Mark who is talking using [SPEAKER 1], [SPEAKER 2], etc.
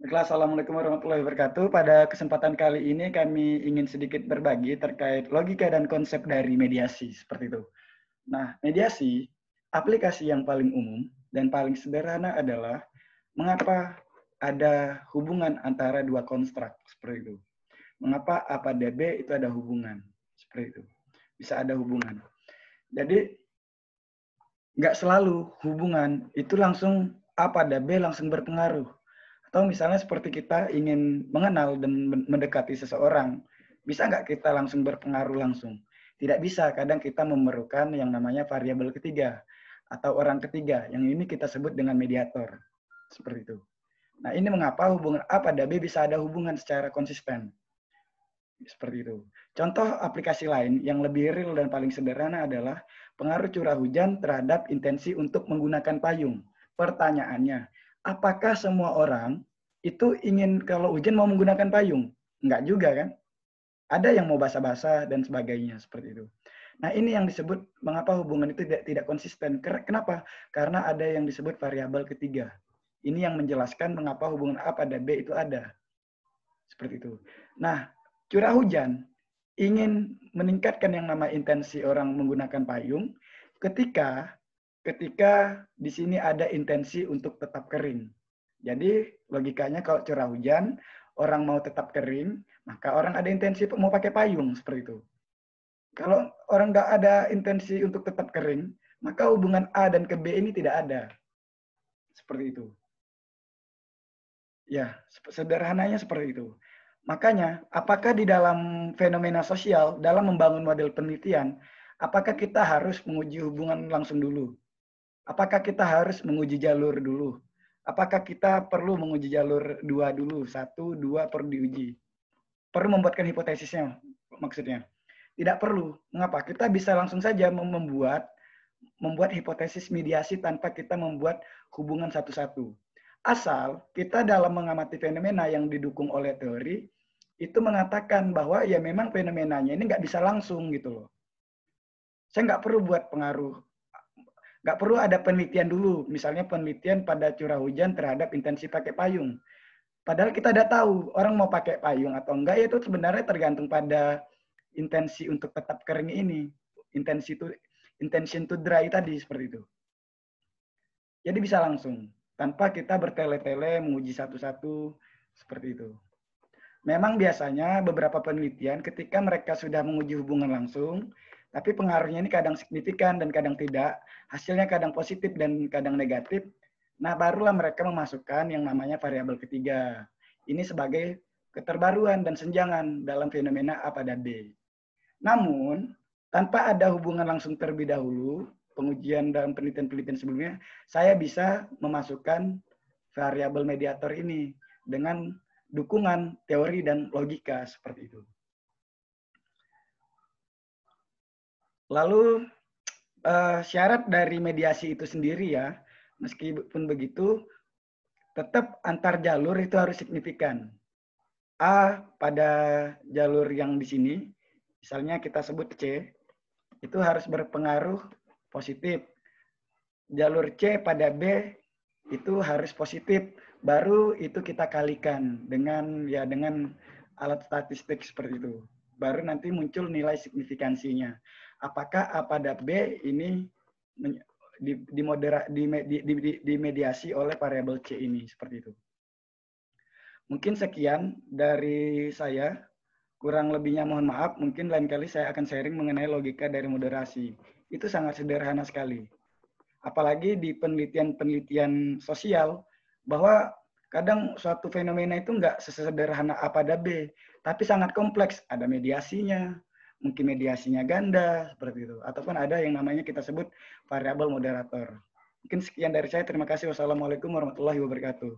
[SPEAKER 1] Baiklah, Assalamualaikum warahmatullahi wabarakatuh. Pada kesempatan kali ini kami ingin sedikit berbagi terkait logika dan konsep dari mediasi, seperti itu. Nah, mediasi, aplikasi yang paling umum dan paling sederhana adalah mengapa ada hubungan antara dua konstruk, seperti itu. Mengapa A pada B itu ada hubungan, seperti itu. Bisa ada hubungan. Jadi, nggak selalu hubungan itu langsung A pada B langsung berpengaruh. Atau misalnya seperti kita ingin mengenal dan mendekati seseorang, bisa nggak kita langsung berpengaruh langsung? Tidak bisa, kadang kita memerlukan yang namanya variabel ketiga atau orang ketiga, yang ini kita sebut dengan mediator. Seperti itu. Nah, ini mengapa hubungan A pada B bisa ada hubungan secara konsisten. Seperti itu. Contoh aplikasi lain yang lebih real dan paling sederhana adalah pengaruh curah hujan terhadap intensi untuk menggunakan payung. Pertanyaannya, apakah semua orang itu ingin kalau hujan mau menggunakan payung? Enggak juga kan? Ada yang mau basah-basah dan sebagainya seperti itu. Nah, ini yang disebut mengapa hubungan itu tidak konsisten. Kenapa? Karena ada yang disebut variabel ketiga. Ini yang menjelaskan mengapa hubungan A pada B itu ada. Seperti itu. Nah, curah hujan ingin meningkatkan yang nama intensi orang menggunakan payung ketika di sini ada intensi untuk tetap kering. Jadi logikanya kalau curah hujan orang mau tetap kering, maka orang ada intensi mau pakai payung seperti itu. Kalau orang nggak ada intensi untuk tetap kering, maka hubungan A dan ke B ini tidak ada. Seperti itu. Ya, sederhananya seperti itu. Makanya, apakah di dalam fenomena sosial, dalam membangun model penelitian, apakah kita harus menguji hubungan langsung dulu? Apakah kita harus menguji jalur dulu? Apakah kita perlu menguji jalur dua dulu? Satu, dua perlu diuji. Perlu membuatkan hipotesisnya, maksudnya. Tidak perlu. Mengapa? Kita bisa langsung saja membuat hipotesis mediasi tanpa kita membuat hubungan satu-satu. Asal kita dalam mengamati fenomena yang didukung oleh teori, itu mengatakan bahwa ya memang fenomenanya ini nggak bisa langsung gitu loh. Saya nggak perlu buat pengaruh, nggak perlu ada penelitian dulu, misalnya penelitian pada curah hujan terhadap intensi pakai payung. Padahal kita udah tahu orang mau pakai payung atau enggak ya itu sebenarnya tergantung pada intensi untuk tetap kering ini, intention to dry tadi seperti itu. Jadi bisa langsung tanpa kita bertele-tele menguji satu-satu seperti itu. Memang biasanya beberapa penelitian ketika mereka sudah menguji hubungan langsung, tapi pengaruhnya ini kadang signifikan dan kadang tidak, hasilnya kadang positif dan kadang negatif. Nah, barulah mereka memasukkan yang namanya variabel ketiga. Ini sebagai keterbaruan dan senjangan dalam fenomena A pada B. Namun, tanpa ada hubungan langsung terlebih dahulu, pengujian dalam penelitian-penelitian sebelumnya, saya bisa memasukkan variabel mediator ini dengan dukungan teori dan logika seperti itu. Lalu syarat dari mediasi itu sendiri ya, meskipun begitu, tetap antar jalur itu harus signifikan. A pada jalur yang di sini, misalnya kita sebut C, itu harus berpengaruh positif. Jalur C pada B itu harus positif, baru itu kita kalikan dengan alat statistik seperti itu. Baru nanti muncul nilai signifikansinya. Apakah A pada B ini dimediasi oleh variabel C ini seperti itu. Mungkin sekian dari saya. Kurang lebihnya mohon maaf, mungkin lain kali saya akan sharing mengenai logika dari moderasi. Itu sangat sederhana sekali. Apalagi di penelitian-penelitian sosial, bahwa kadang suatu fenomena itu nggak sesederhana A pada B, tapi sangat kompleks. Ada mediasinya, mungkin mediasinya ganda, seperti itu. Ataupun ada yang namanya kita sebut variabel moderator. Mungkin sekian dari saya. Terima kasih. Wassalamualaikum warahmatullahi wabarakatuh.